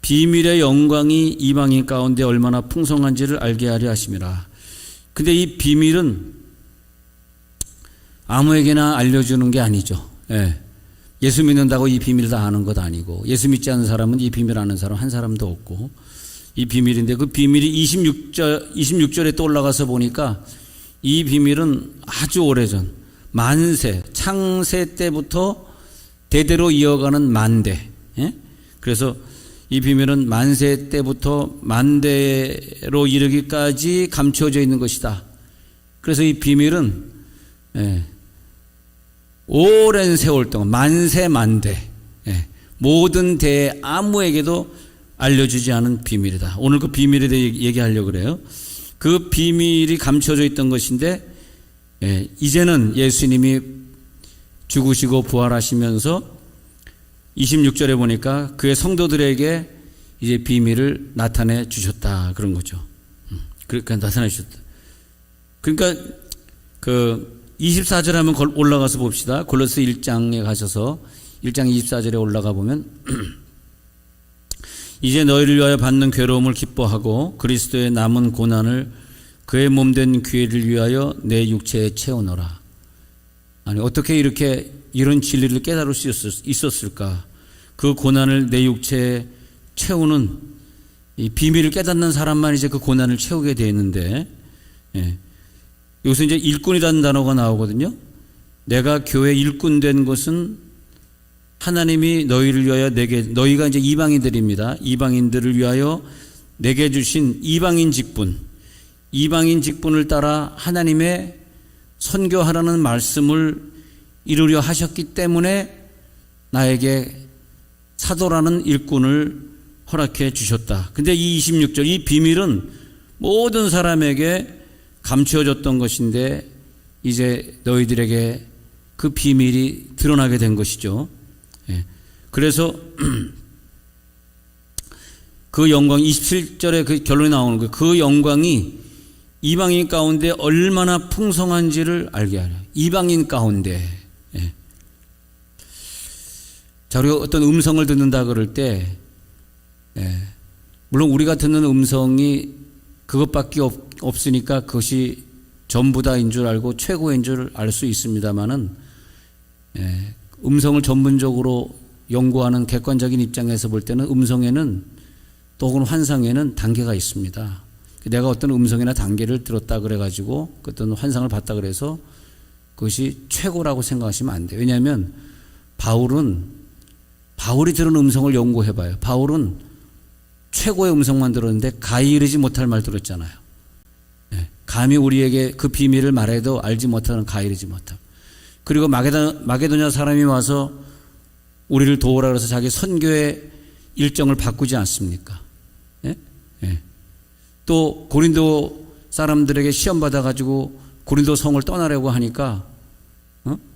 비밀의 영광이 이방인 가운데 얼마나 풍성한지를 알게 하려 하심이라. 근데 이 비밀은 아무에게나 알려주는 게 아니죠. 예수 믿는다고 이 비밀을 다 아는 것 아니고, 예수 믿지 않는 사람은 이 비밀 아는 사람 한 사람도 없고, 이 비밀인데 그 비밀이 26절에 또 올라가서 보니까 이 비밀은 아주 오래전 만세, 창세 때부터 대대로 이어가는 만대. 그래서 이 비밀은 만세 때부터 만대로 이르기까지 감추어져 있는 것이다. 그래서 이 비밀은 오랜 세월 동안 만세 만대 모든 대에 아무에게도 알려주지 않은 비밀이다. 오늘 그 비밀에 대해 얘기하려고 그래요. 그 비밀이 감춰져 있던 것인데 이제는 예수님이 죽으시고 부활하시면서 26절에 보니까 그의 성도들에게 이제 비밀을 나타내 주셨다. 그런 거죠. 그러니까 나타내 주셨다. 그러니까 그 24절 한번 올라가서 봅시다. 골로새 1장에 가셔서 1장 24절에 올라가 보면 이제 너희를 위하여 받는 괴로움을 기뻐하고 그리스도의 남은 고난을 그의 몸된 교회를 위하여 내 육체에 채우노라. 아니 어떻게 이렇게 이런 진리를 깨달을 수 있었을까? 그 고난을 내 육체에 채우는 이 비밀을 깨닫는 사람만 이제 그 고난을 채우게 되어 있는데, 여기서 이제 일꾼이라는 단어가 나오거든요. 내가 교회 일꾼 된 것은 하나님이 너희를 위하여 너희가 이제 이방인들입니다. 이방인들을 위하여 내게 주신 이방인 직분을 따라 하나님의 선교하라는 말씀을 이루려 하셨기 때문에 나에게 사도라는 일꾼을 허락해 주셨다. 근데 이 26절, 이 비밀은 모든 사람에게 감추어졌던 것인데 이제 너희들에게 그 비밀이 드러나게 된 것이죠. 그래서 그 영광, 27절에 그 결론이 나오는 거예요. 그 영광이 이방인 가운데 얼마나 풍성한지를 알게 하려. 이방인 가운데. 자, 우리가 어떤 음성을 듣는다 그럴 때, 물론 우리가 듣는 음성이 그것밖에 없으니까 그것이 전부다인 줄 알고 최고인 줄 알 수 있습니다만은, 음성을 전문적으로 연구하는 객관적인 입장에서 볼 때는 음성에는 또 혹은 환상에는 단계가 있습니다. 내가 어떤 음성이나 단계를 들었다 그래가지고 어떤 환상을 봤다 그래서 그것이 최고라고 생각하시면 안 돼요. 왜냐하면 바울이 들은 음성을 연구해봐요. 바울은 최고의 음성만 들었는데 가이르지 못할 말 들었잖아요. 감히 우리에게 그 비밀을 말해도 알지 못하는 가이르지 못함. 그리고 마게도냐 사람이 와서 우리를 도우라 그래서 자기 선교의 일정을 바꾸지 않습니까? 또 고린도 사람들에게 시험 받아가지고 고린도 성을 떠나려고 하니까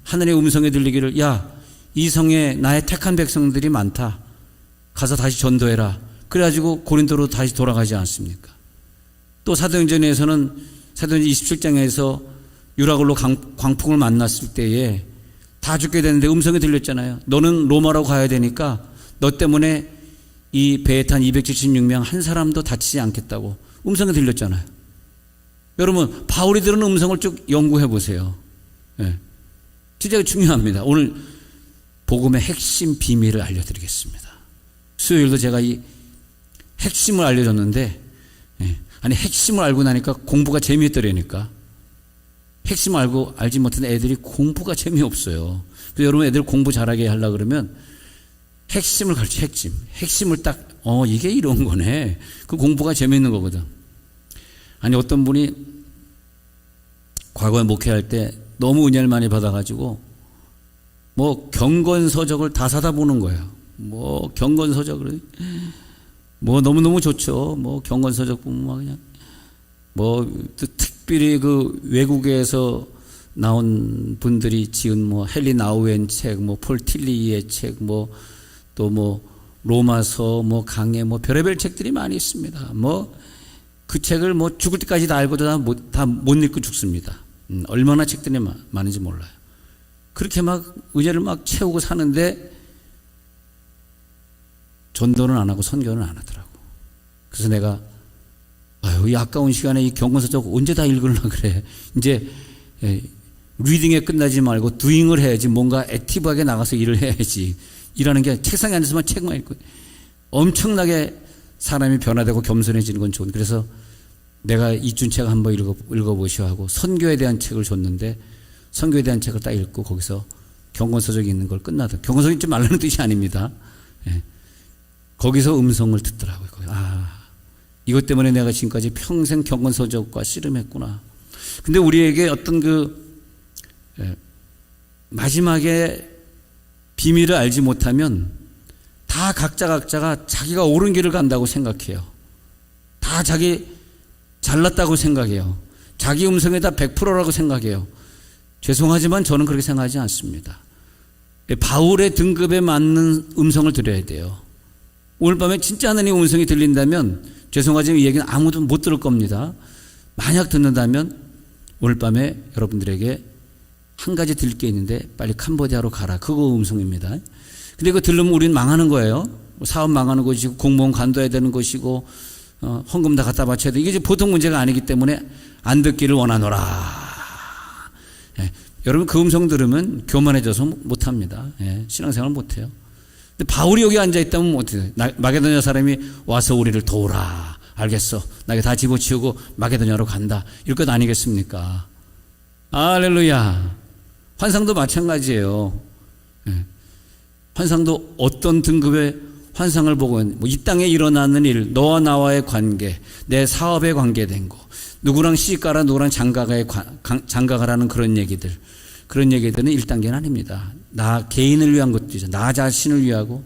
하늘의 음성에 들리기를 야, 이 성에 나의 택한 백성들이 많다. 가서 다시 전도해라. 그래가지고 고린도로 다시 돌아가지 않습니까? 또 사도행전에서는 사도행전 27장에서 유라굴로 광풍을 만났을 때에 다 죽게 되는데 음성이 들렸잖아요. 너는 로마로 가야 되니까 너 때문에 이 배에 탄 276명 한 사람도 다치지 않겠다고 음성이 들렸잖아요. 여러분 바울이 들은 음성을 쭉 연구해 보세요. 진짜 중요합니다. 오늘 복음의 핵심 비밀을 알려드리겠습니다. 수요일도 제가 이 핵심을 알려줬는데 아니 핵심을 알고 나니까 공부가 재미있더라니까. 핵심을 알지 못한 애들이 공부가 재미없어요. 그래서 여러분 애들 공부 잘하게 하려고 그러면 핵심을 가르쳐. 핵심을 딱 이게 이런 거네. 그 공부가 재미있는 거거든. 아니 어떤 분이 과거에 목회할 때 너무 은혜를 많이 받아가지고 뭐 경건서적을 다 사다 보는 거예요. 뭐 경건서적을 뭐 너무너무 좋죠. 뭐 경건서적 보면 막 그냥 뭐 특별히 그 외국에서 나온 분들이 지은 뭐 헨리 나우엔 책, 뭐 폴 틸리의 책, 뭐 또 뭐 로마서, 뭐 강해, 뭐 별의별 책들이 많이 있습니다. 뭐 그 책을 뭐 죽을 때까지 다 알고도 다 못 읽고 죽습니다. 얼마나 책들이 많은지 몰라요. 그렇게 막 의자를 막 채우고 사는데 전도는 안 하고 선교는 안 하더라고. 그래서 내가 이 아까운 시간에 이 경건서적 언제 다 읽으려고 그래. 이제 리딩에 끝나지 말고 두잉을 해야지. 뭔가 액티브하게 나가서 일을 해야지. 일하는 게 책상에 앉아서만 책만 읽고. 엄청나게 사람이 변화되고 겸손해지는 건 좋은. 그래서 내가 이준 책 한번 읽어보시오 하고 선교에 대한 책을 줬는데 선교에 대한 책을 딱 읽고 거기서 경건서적이 있는 걸 끝나다. 경건서적 읽지 말라는 뜻이 아닙니다. 거기서 음성을 듣더라고요. 이것 때문에 내가 지금까지 평생 경건서적과 씨름했구나. 근데 우리에게 어떤 마지막에 비밀을 알지 못하면 다 각자가 자기가 옳은 길을 간다고 생각해요. 다 자기 잘났다고 생각해요. 자기 음성에 다 100%라고 생각해요. 죄송하지만 저는 그렇게 생각하지 않습니다. 바울의 등급에 맞는 음성을 들어야 돼요. 오늘 밤에 진짜 하나님의 음성이 들린다면 죄송하지만 이 얘기는 아무도 못 들을 겁니다. 만약 듣는다면 오늘 밤에 여러분들에게 한 가지 들을 게 있는데 빨리 캄보디아로 가라. 그거 음성입니다. 근데 그거 들으면 우리는 망하는 거예요. 사업 망하는 것이고 공무원 관둬야 되는 것이고 헌금 다 갖다 바쳐야 돼. 이게 이제 보통 문제가 아니기 때문에 안 듣기를 원하노라. 여러분 그 음성 들으면 교만해져서 못합니다. 신앙생활 못해요. 근데 바울이 여기 앉아있다면 어떻게 돼? 마게도냐 사람이 와서 우리를 도우라. 알겠어. 나게 다 집어치우고 마게도냐로 간다. 이럴 것 아니겠습니까? 할렐루야. 환상도 마찬가지예요. 환상도 어떤 등급의 환상을 보고 이 땅에 일어나는 일, 너와 나와의 관계, 내 사업에 관계된 거, 누구랑 시집가라 누구랑 장가가라는 그런 얘기들은 1단계는 아닙니다. 나 개인을 위한 것도죠. 나 자신을 위하고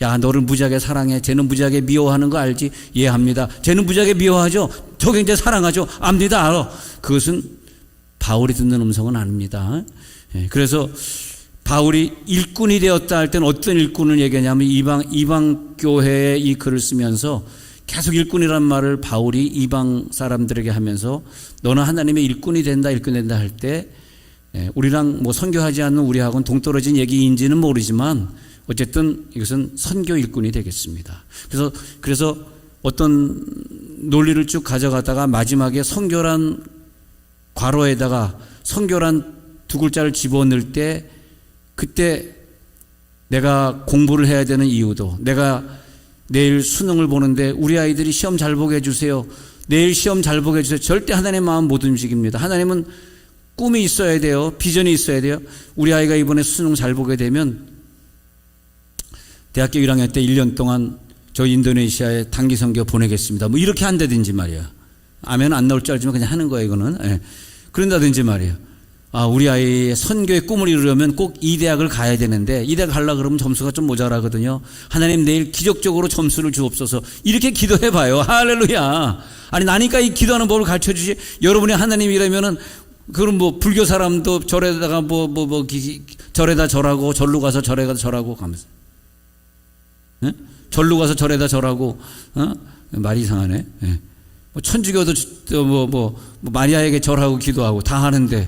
야 너를 무지하게 사랑해. 쟤는 무지하게 미워하는 거 알지? 이해합니다. 쟤는 무지하게 미워하죠. 저 굉장히 사랑하죠. 압니다. 알아. 그것은 바울이 듣는 음성은 아닙니다. 그래서 바울이 일꾼이 되었다 할 때는 어떤 일꾼을 얘기하냐면 이방 교회에 이 글을 쓰면서 계속 일꾼이란 말을 바울이 이방 사람들에게 하면서 너는 하나님의 일꾼이 된다 할 때 우리랑 뭐 선교하지 않는 우리하고는 동떨어진 얘기인지는 모르지만 어쨌든 이것은 선교 일꾼이 되겠습니다. 그래서 어떤 논리를 쭉 가져가다가 마지막에 선교란 괄호에다가 선교란 두 글자를 집어넣을 때 그때 내가 공부를 해야 되는 이유도 내가 내일 수능을 보는데 우리 아이들이 시험 잘 보게 해주세요. 내일 시험 잘 보게 해주세요. 절대 하나님의 마음 못 움직입니다. 하나님은 꿈이 있어야 돼요. 비전이 있어야 돼요. 우리 아이가 이번에 수능 잘 보게 되면 대학교 1학년 때 1년 동안 저 인도네시아에 단기 선교 보내겠습니다. 뭐 이렇게 한다든지 말이야. 아멘 안 나올 줄 알지만 그냥 하는 거야 이거는. 그런다든지 말이야. 우리 아이의 선교의 꿈을 이루려면 꼭 이 대학을 가야 되는데 이 대학 가려고 그러면 점수가 좀 모자라거든요. 하나님 내일 기적적으로 점수를 주옵소서. 이렇게 기도해봐요. 할렐루야. 아니 나니까 이 기도하는 법을 가르쳐주지. 여러분이 하나님이라면은 그럼 뭐 불교 사람도 절에다가 절에다 절하고 절로 가서 절에다 절하고 가면서 절로 가서 절에다 절하고 말이 이상하네. 뭐 천주교도 마리아에게 절하고 기도하고 다 하는데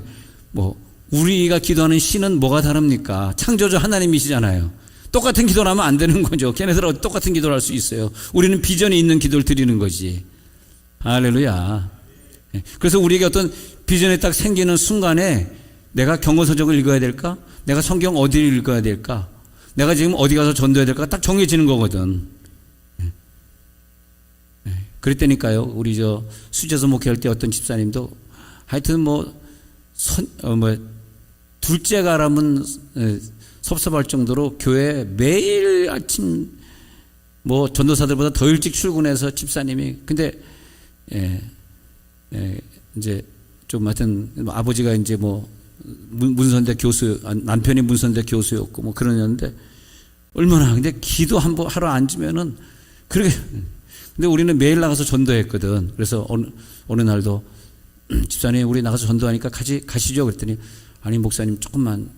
우리가 기도하는 신은 뭐가 다릅니까? 창조주 하나님이시잖아요. 똑같은 기도를 하면 안 되는 거죠. 걔네들은 똑같은 기도를 할 수 있어요. 우리는 비전이 있는 기도를 드리는 거지. 할렐루야. 그래서 우리에게 어떤 비전이 딱 생기는 순간에 내가 경고서적을 읽어야 될까? 내가 성경 어디를 읽어야 될까? 내가 지금 어디 가서 전도해야 될까? 딱 정해지는 거거든. 그랬다니까요. 우리 수제서 목회할 때 어떤 집사님도 하여튼 둘째 가라면 섭섭할 정도로 교회 매일 아침 전도사들보다 더 일찍 출근해서 집사님이 근데 이제 좀 하여튼 아버지가 이제 문선대 교수 남편이 문선대 교수였고 그러는데 얼마나 근데 기도 한번 하러 앉으면은 그렇게 근데 우리는 매일 나가서 전도했거든. 그래서 어느 날도 집사님 우리 나가서 전도하니까 가시죠 그랬더니 아니 목사님 조금만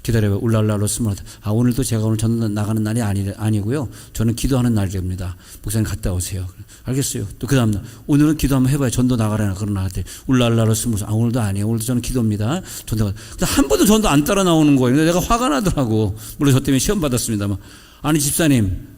기다려요. 울랄라로 스물하다. 오늘도 제가 오늘 전도 나가는 날이 아니고요. 저는 기도하는 날입니다. 목사님 갔다 오세요. 알겠어요. 또 그 다음날 오늘은 기도 한번 해봐요. 전도 나가라 그러나 울랄라로 스물하다. 오늘도 아니에요. 오늘도 저는 기도입니다. 전도가. 근데 한 번도 전도 안 따라 나오는 거예요. 내가 화가 나더라고. 물론 저 때문에 시험 받았습니다만. 아니 집사님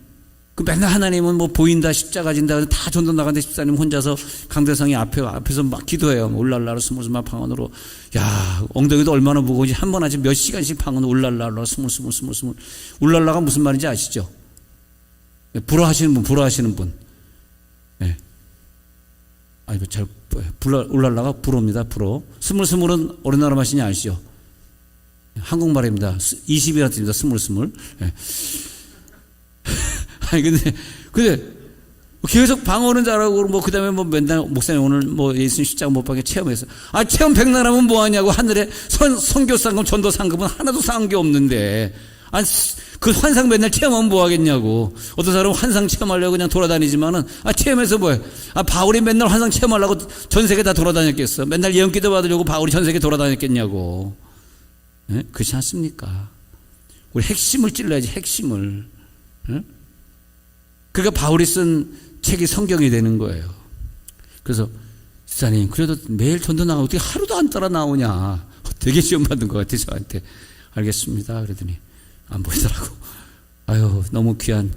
그 맨날 하나님은 뭐 보인다, 십자가 진다, 다 전도 나가는데 집사님 혼자서 강대상이 앞에서 막 기도해요. 뭐 울랄라로 스물스물 방언으로. 야, 엉덩이도 얼마나 무거운지 한 번 하지 몇 시간씩 방언 울랄라로 스물스물. 울랄라가 무슨 말인지 아시죠? 불어하시는 분. 예. 아이고, 울랄라가 불어입니다, 불어. 스물스물은 어느 나라 맛이냐 아시죠? 한국말입니다. 20이라 듭니다, 스물스물. 예. 아니, 근데, 계속 방언은 잘하고, 뭐, 그 다음에 뭐 맨날, 목사님 오늘 뭐 예수님 십자가 못 박게 체험해서. 아, 체험 백날하면 뭐하냐고, 하늘에 선교상금, 전도상금은 하나도 쌓은 게 없는데. 아니, 그 환상 맨날 체험하면 뭐 하겠냐고. 어떤 사람은 환상 체험하려고 그냥 돌아다니지만은, 아, 체험해서 뭐해. 아, 바울이 맨날 환상 체험하려고 전 세계 다 돌아다녔겠어. 맨날 예언기도 받으려고 바울이 전 세계 돌아다녔겠냐고. 네? 그렇지 않습니까? 우리 핵심을 찔러야지, 핵심을. 네? 그러니까 바울이 쓴 책이 성경이 되는 거예요. 그래서 집사님 그래도 매일 전도 나가고 어떻게 하루도 안 따라 나오냐. 되게 시험 받은 것 같아 저한테. 알겠습니다. 그러더니 안 보이더라고. 아유 너무 귀한.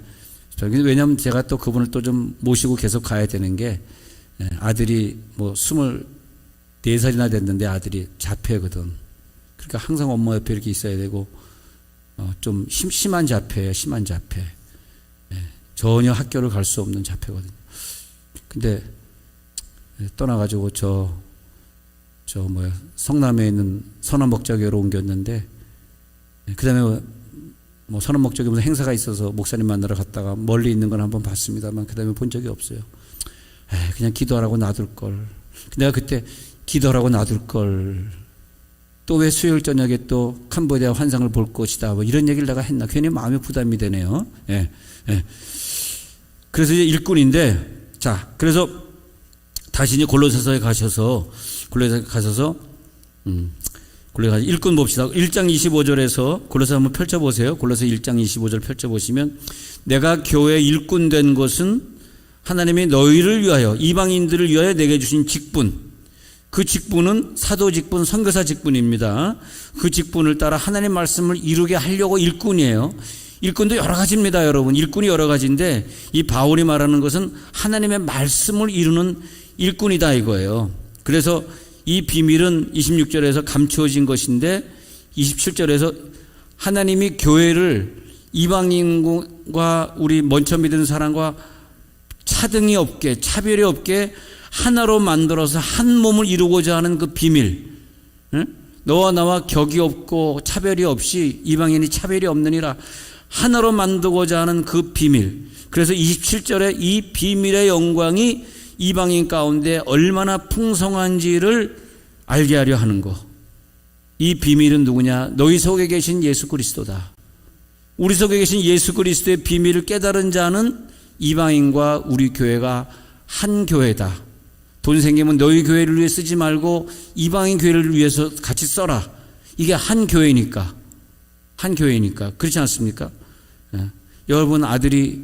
왜냐하면 제가 또 그분을 또 좀 모시고 계속 가야 되는 게 아들이 뭐 24살이나 됐는데 아들이 자폐거든. 그러니까 항상 엄마 옆에 이렇게 있어야 되고 좀 심한 자폐예요. 심한 자폐. 전혀 학교를 갈 수 없는 자폐거든요. 근데 떠나가지고 성남에 있는 선한목자교회로 옮겼는데 그 다음에 뭐 선한목자교회 무슨 행사가 있어서 목사님 만나러 갔다가 멀리 있는 건 한번 봤습니다만 그 다음에 본 적이 없어요. 그냥 기도하라고 놔둘걸. 내가 그때 기도하라고 놔둘걸. 또 왜 수요일 저녁에 또 캄보디아 환상을 볼 것이다. 뭐 이런 얘기를 내가 했나. 괜히 마음에 부담이 되네요. 예. 그래서 이제 일꾼인데, 자, 그래서 다시 이제 골로새서에 가셔서 일꾼 봅시다. 1장 25절에서 골로새 한번 펼쳐보세요. 골로새 1장 25절 펼쳐보시면 내가 교회 일꾼 된 것은 하나님이 너희를 위하여 이방인들을 위하여 내게 주신 직분, 그 직분은 사도 직분, 선교사 직분입니다. 그 직분을 따라 하나님 말씀을 이루게 하려고 일꾼이에요. 일꾼도 여러 가지입니다, 여러분. 일꾼이 여러 가지인데 이 바울이 말하는 것은 하나님의 말씀을 이루는 일꾼이다 이거예요. 그래서 이 비밀은 26절에서 감추어진 것인데 27절에서 하나님이 교회를 이방인과 우리 먼저 믿은 사람과 차등이 없게, 차별이 없게 하나로 만들어서 한 몸을 이루고자 하는 그 비밀. 너와 나와 격이 없고 차별이 없이 이방인이 차별이 없느니라 하나로 만들고자 하는 그 비밀. 그래서 27절에 이 비밀의 영광이 이방인 가운데 얼마나 풍성한지를 알게 하려 하는 것. 이 비밀은 누구냐? 너희 속에 계신 예수 그리스도다. 우리 속에 계신 예수 그리스도의 비밀을 깨달은 자는 이방인과 우리 교회가 한 교회다. 돈 생기면 너희 교회를 위해 쓰지 말고 이방인 교회를 위해서 같이 써라. 이게 한 교회니까. 한 교회니까. 그렇지 않습니까? 여러분 아들이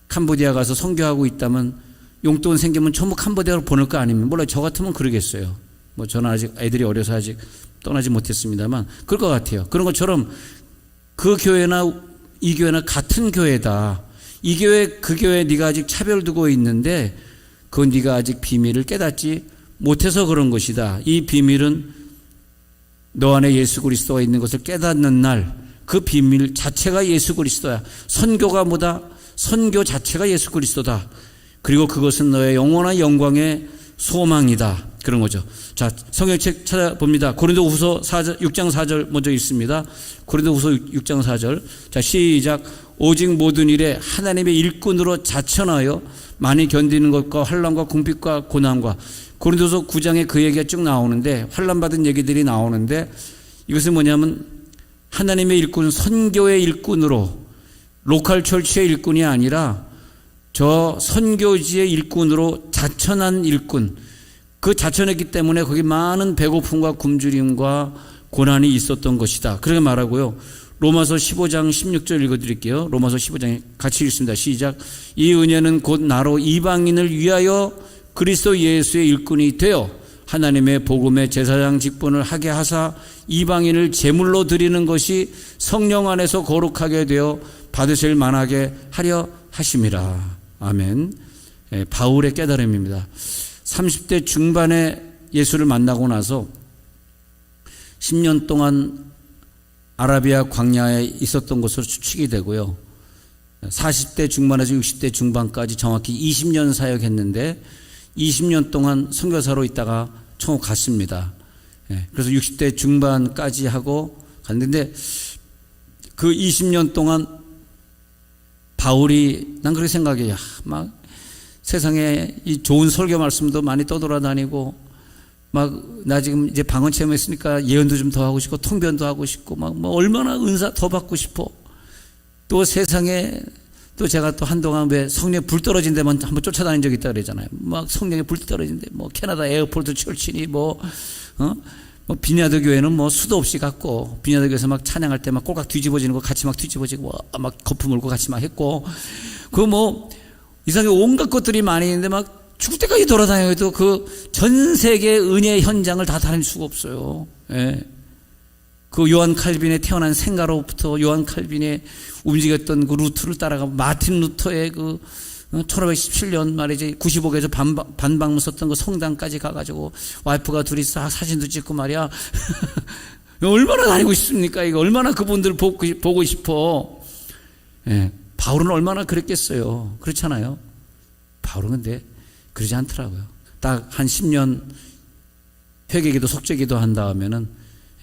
캄보디아 가서 선교하고 있다면 용돈 생기면 전부 캄보디아로 보낼 거 아닙니까? 몰라요. 저 같으면 그러겠어요. 뭐 저는 아직 애들이 어려서 아직 떠나지 못했습니다만 그럴 것 같아요. 그런 것처럼 그 교회나 이 교회나 같은 교회다. 이 교회 그 교회 네가 아직 차별 두고 있는데 그건 네가 아직 비밀을 깨닫지 못해서 그런 것이다. 이 비밀은 너 안에 예수 그리스도가 있는 것을 깨닫는 날 그 비밀 자체가 예수 그리스도야. 선교가 뭐다? 선교 자체가 예수 그리스도다. 그리고 그것은 너의 영원한 영광의 소망이다. 그런 거죠. 자, 성경책 찾아봅니다. 고린도후서 6장 4절 먼저 읽습니다. 고린도후서 6장 4절. 자, 시작. 오직 모든 일에 하나님의 일꾼으로 자천하여 많이 견디는 것과 환난과 궁핍과 고난과 고린도서 9장에 그 얘기가 쭉 나오는데 환난 받은 얘기들이 나오는데 이것은 뭐냐면 하나님의 일꾼, 선교의 일꾼으로 로컬 철치의 일꾼이 아니라 저 선교지의 일꾼으로 자천한 일꾼. 그 자천했기 때문에 거기 많은 배고픔과 굶주림과 고난이 있었던 것이다. 그렇게 말하고요. 로마서 15장 16절 읽어드릴게요. 로마서 15장 같이 읽습니다. 시작. 이 은혜는 곧 나로 이방인을 위하여 그리스도 예수의 일꾼이 되어 하나님의 복음의 제사장 직분을 하게 하사 이방인을 제물로 드리는 것이 성령 안에서 거룩하게 되어 받으실 만하게 하려 하심이라. 아멘. 바울의 깨달음입니다. 30대 중반에 예수를 만나고 나서 10년 동안 아라비아 광야에 있었던 것으로 추측이 되고요. 40대 중반에서 60대 중반까지 정확히 20년 사역했는데 20년 동안 선교사로 있다가 천국 갔습니다. 그래서 60대 중반까지 하고 갔는데 그 20년 동안 바울이 난 그렇게 생각해. 막 세상에 이 좋은 설교 말씀도 많이 떠돌아다니고 막 나 지금 이제 방언 체험했으니까 예언도 좀 더 하고 싶고 통변도 하고 싶고 막 뭐 얼마나 은사 더 받고 싶어. 또 세상에 또 제가 또 한동안 왜 성령에 불 떨어진 데만 한번 쫓아다닌 적이 있다 그러잖아요. 막 성령에 불 떨어진 데 뭐 캐나다 에어포트 철치니 뭐 비냐드 교회는 뭐 수도 없이 갔고 비냐드 교회에서 막 찬양할 때 막 꼴깍 뒤집어지는 거 같이 막 뒤집어지고 막 거품 물고 같이 막 했고 그 뭐 이상하게 온갖 것들이 많이 있는데 막 죽을 때까지 돌아다녀도 그 전 세계 은혜 현장을 다 다닐 수가 없어요. 예. 그 요한 칼빈의 태어난 생가로부터 요한 칼빈의 움직였던 그 루트를 따라가 마틴 루터의 그 1517년 말이지 95개에서 반박문 썼던 그 성당까지 가가지고 와이프가 둘이 싹 사진도 찍고 말이야. 얼마나 다니고 싶습니까? 이거 얼마나 그분들 보고 싶어. 예. 바울은 얼마나 그랬겠어요. 그렇잖아요. 바울은 근데 그러지 않더라고요. 딱 한 10년 회개기도 속죄기도 한 다음에는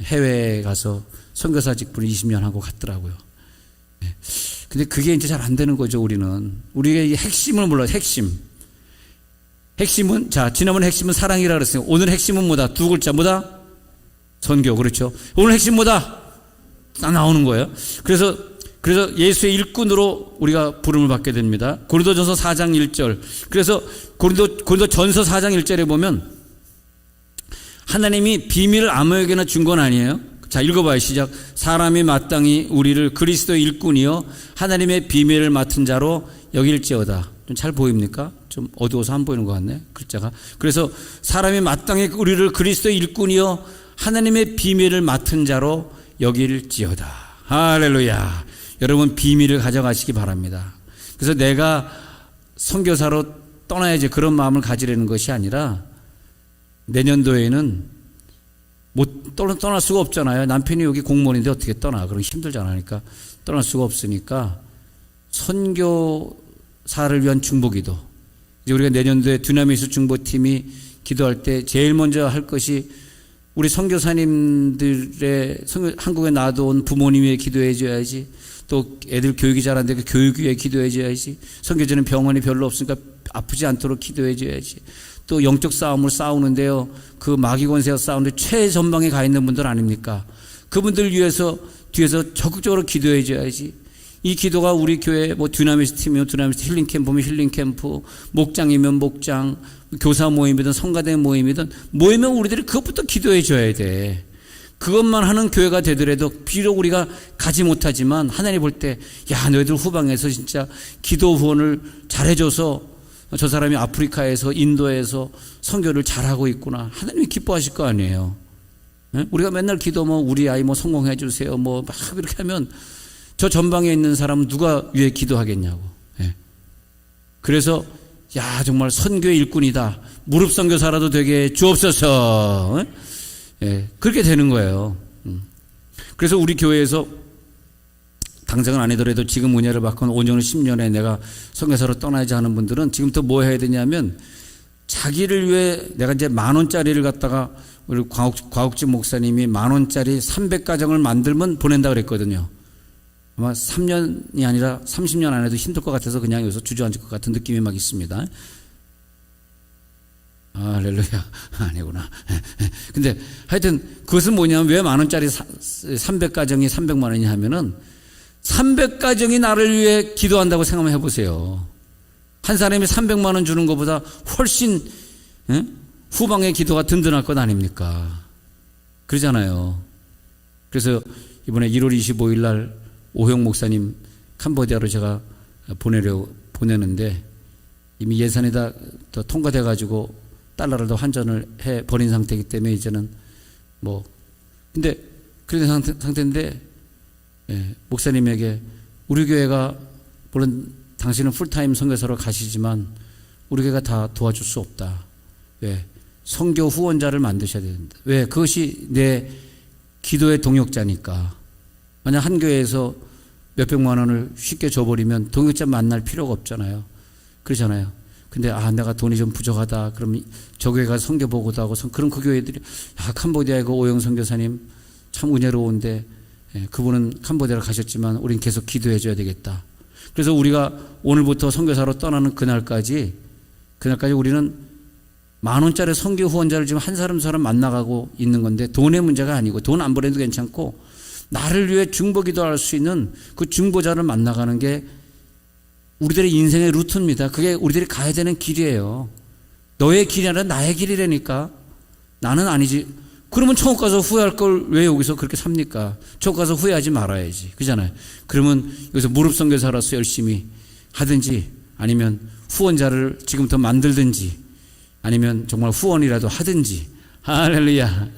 해외에 가서 선교사 직분을 20년 하고 갔더라고요. 근데 그게 이제 잘 안 되는 거죠, 우리는. 우리의 핵심을 몰라요, 핵심. 핵심은, 자, 지난번 핵심은 사랑이라 그랬어요. 오늘 핵심은 뭐다? 두 글자, 뭐다? 선교, 그렇죠. 오늘 핵심 뭐다? 딱 나오는 거예요. 그래서 예수의 일꾼으로 우리가 부름을 받게 됩니다. 고린도전서 4장 1절. 그래서 고린도전서 4장 1절에 보면 하나님이 비밀을 아무에게나 준 건 아니에요. 자, 읽어봐요. 시작. 사람이 마땅히 우리를 그리스도의 일꾼이요 하나님의 비밀을 맡은 자로 여길지어다. 좀 잘 보입니까? 좀 어두워서 안 보이는 것 같네, 글자가. 그래서 사람이 마땅히 우리를 그리스도의 일꾼이요 하나님의 비밀을 맡은 자로 여길지어다. 할렐루야. 여러분 비밀을 가져가시기 바랍니다. 그래서 내가 선교사로 떠나야지 그런 마음을 가지려는 것이 아니라 내년도에는 못 떠날 수가 없잖아요. 남편이 여기 공무원인데 어떻게 떠나? 그럼 힘들잖아요. 그러니까 떠날 수가 없으니까 선교사를 위한 중보기도. 이제 우리가 내년도에 두나미스 중보팀이 기도할 때 제일 먼저 할 것이 우리 선교사님들의 한국에 놔둬온 부모님 위해 기도해 줘야지. 또 애들 교육이 잘 안 되고 교육 위해 기도해 줘야지. 선교지는 병원이 별로 없으니까 아프지 않도록 기도해 줘야지. 또 영적 싸움을 싸우는데요, 그 마귀 권세와 싸우는데 최전방에 가 있는 분들 아닙니까? 그분들 위해서 뒤에서 적극적으로 기도해 줘야지. 이 기도가 우리 교회 뭐 두나미스 팀이면 두나미스 힐링 캠프면 힐링 캠프, 목장이면 목장, 교사 모임이든 성가대 모임이든 모이면 우리들이 그것부터 기도해 줘야 돼. 그것만 하는 교회가 되더라도 비록 우리가 가지 못하지만 하나님 볼 때 야, 너희들 후방에서 진짜 기도 후원을 잘해줘서 저 사람이 아프리카에서 인도에서 선교를 잘하고 있구나. 하나님이 기뻐하실 거 아니에요. 네? 우리가 맨날 기도 뭐 우리 아이 뭐 성공해 주세요 뭐 막 이렇게 하면 저 전방에 있는 사람은 누가 위해 기도하겠냐고. 네. 그래서 야, 정말 선교의 일꾼이다. 무릎 선교사라도 되게 주옵소서. 예, 그렇게 되는 거예요. 그래서 우리 교회에서 당장은 아니더라도 지금 은혜를 받고 5년, 10년에 내가 선교사로 떠나야지 하는 분들은 지금부터 뭐 해야 되냐면 자기를 위해 내가 이제 10,000원짜리를 갖다가 우리 과옥지 목사님이 10,000원짜리 300가정을 만들면 보낸다 그랬거든요. 아마 3년이 아니라 30년 안에도 힘들 것 같아서 그냥 여기서 주저앉을 것 같은 느낌이 막 있습니다. 할렐루야. 아니구나. 근데 하여튼 그것은 뭐냐면 왜 10,000원짜리 300가정이 300만 원이 하면은 300가정이 나를 위해 기도한다고 생각해 보세요. 한 사람이 300만 원 주는 것보다 훨씬 후방의 기도가 든든할 것 아닙니까? 그러잖아요. 그래서 이번에 1월 25일 날 오형 목사님 캄보디아로 제가 보내는데 이미 예산이 다 통과돼 가지고 달러를 더 환전을 해 버린 상태이기 때문에 이제는 뭐 근데 그런 상태인데 예, 목사님에게 우리 교회가 물론 당신은 풀타임 선교사로 가시지만 우리 교회가 다 도와줄 수 없다. 왜? 선교 후원자를 만드셔야 된다. 왜? 그것이 내 기도의 동역자니까. 만약 한 교회에서 몇백만 원을 쉽게 줘버리면 동역자 만날 필요가 없잖아요. 그러잖아요. 근데 내가 돈이 좀 부족하다. 그러면 저 교회 가서 선교 보고도 하고, 그럼 그 교회들이 캄보디아의 그 오영 선교사님 참 은혜로운데, 그분은 캄보디아를 가셨지만 우린 계속 기도해 줘야 되겠다. 그래서 우리가 오늘부터 선교사로 떠나는 그날까지 우리는 10,000원짜리 선교 후원자를 지금 한 사람 만나가고 있는 건데, 돈의 문제가 아니고, 돈 안 보내도 괜찮고 나를 위해 중보기도 할 수 있는 그 중보자를 만나가는 게 우리들의 인생의 루트입니다. 그게 우리들이 가야 되는 길이에요. 너의 길이 아니라 나의 길이라니까. 나는 아니지. 그러면 천국 가서 후회할 걸 왜 여기서 그렇게 삽니까? 천국 가서 후회하지 말아야지. 그잖아요. 그러면 여기서 무릎 선교사로서 열심히 하든지, 아니면 후원자를 지금부터 만들든지, 아니면 정말 후원이라도 하든지. 할렐루야.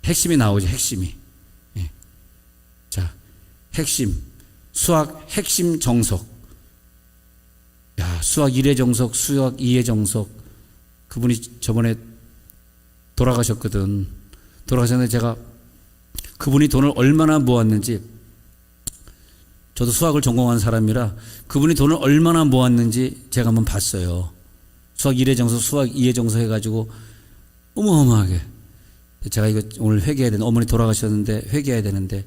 핵심이 나오죠. 핵심이. 자, 핵심. 수학 핵심 정석. 수학 1의 정석, 수학 2의 정석. 그분이 저번에 돌아가셨거든. 돌아가셨는데 제가 그분이 돈을 얼마나 모았는지, 저도 수학을 전공한 사람이라 그분이 돈을 얼마나 모았는지 제가 한번 봤어요. 수학 1의 정석, 수학 2의 정석 해가지고 어마어마하게. 제가 이거 오늘 회개해야 되는데, 어머니 돌아가셨는데 회개해야 되는데,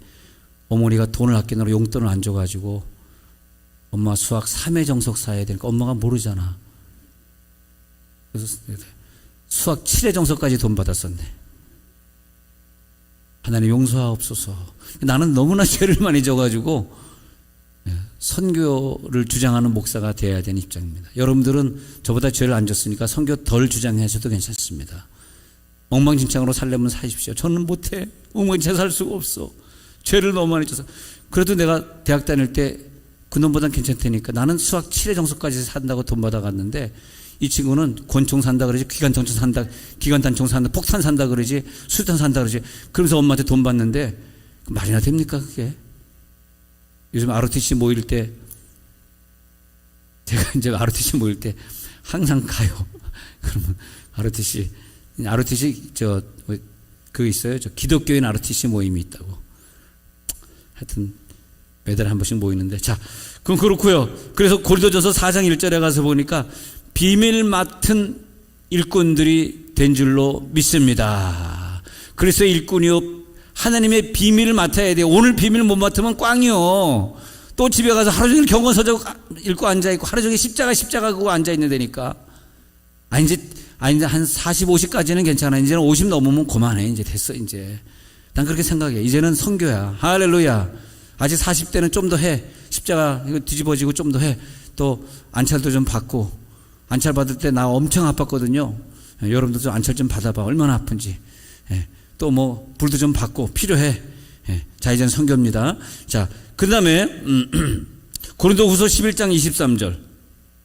어머니가 돈을 아끼느라 용돈을 안 줘가지고 엄마 수학 3의 정석 사야 되니까 엄마가 모르잖아. 그래서 수학 7의 정석까지 돈 받았었네. 하나님 용서하옵소서. 나는 너무나 죄를 많이 져가지고 선교를 주장하는 목사가 되어야 되는 입장입니다. 여러분들은 저보다 죄를 안 졌으니까 선교 덜 주장하셔도 괜찮습니다. 엉망진창으로 살려면 사십시오. 저는 못해. 엉망진창 살 수가 없어. 죄를 너무 많이 져서. 그래도 내가 대학 다닐 때 그놈보단 괜찮다니까 나는 수학 7의 정석까지 산다고 돈 받아갔는데, 이 친구는 권총 산다 그러지, 기관단총 산다, 기관단총 산다, 폭탄 산다 그러지, 수탄 산다 그러지. 그러면서 엄마한테 돈 받는데 말이나 됩니까 그게? 요즘 ROTC 모일 때, 제가 이제 ROTC 모일 때 항상 가요. 그러면 ROTC 그거 있어요. 저 기독교인 ROTC 모임이 있다고. 하여튼 매달 한 번씩 모이는데, 자, 그럼 그렇고요. 그래서 고린도전서 4장 1절에 가서 보니까 비밀 맡은 일꾼들이 된 줄로 믿습니다. 그래서 일꾼이요, 하나님의 비밀을 맡아야 돼요. 오늘 비밀 못 맡으면 꽝이요. 또 집에 가서 하루 종일 경건서적 읽고 앉아있고 하루 종일 십자가 그거 앉아있는 데니까. 이제 한 40, 50까지는 괜찮아. 이제는 50 넘으면 그만해. 이제 됐어. 이제 난 그렇게 생각해. 이제는 선교야. 할렐루야. 아직 40대는 좀 더 해. 십자가 이거 뒤집어지고 좀 더 해. 또 안찰도 좀 받고. 안찰 받을 때 나 엄청 아팠거든요. 여러분도 좀 안찰 좀 받아봐. 얼마나 아픈지. 또 뭐 불도 좀 받고 필요해. 자, 이제는 선교입니다. 자, 그 다음에 고린도후서 11장 23절.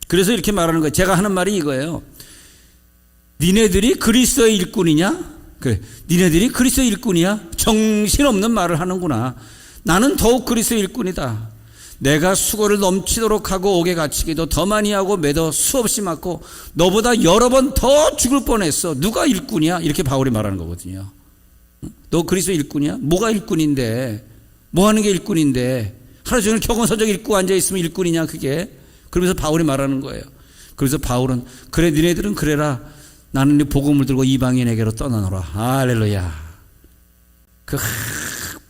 그래서 이렇게 말하는 거예요. 제가 하는 말이 이거예요. 니네들이 그리스도의 일꾼이냐? 그래, 니네들이 그리스도의 일꾼이야? 정신없는 말을 하는구나. 나는 더욱 그리스도의 일꾼이다. 내가 수고를 넘치도록 하고 옥에 갇히기도 더 많이 하고 매도 수없이 맞고 너보다 여러 번 더 죽을 뻔했어. 누가 일꾼이야? 이렇게 바울이 말하는 거거든요. 너 그리스도의 일꾼이야? 뭐가 일꾼인데? 뭐 하는 게 일꾼인데? 하루 종일 경건서적 읽고 앉아있으면 일꾼이냐 그게? 그러면서 바울이 말하는 거예요. 그래서 바울은 그래 니네들은 그래라. 나는 이 복음을 들고 이방인에게로 떠나노라. 할렐루야. 그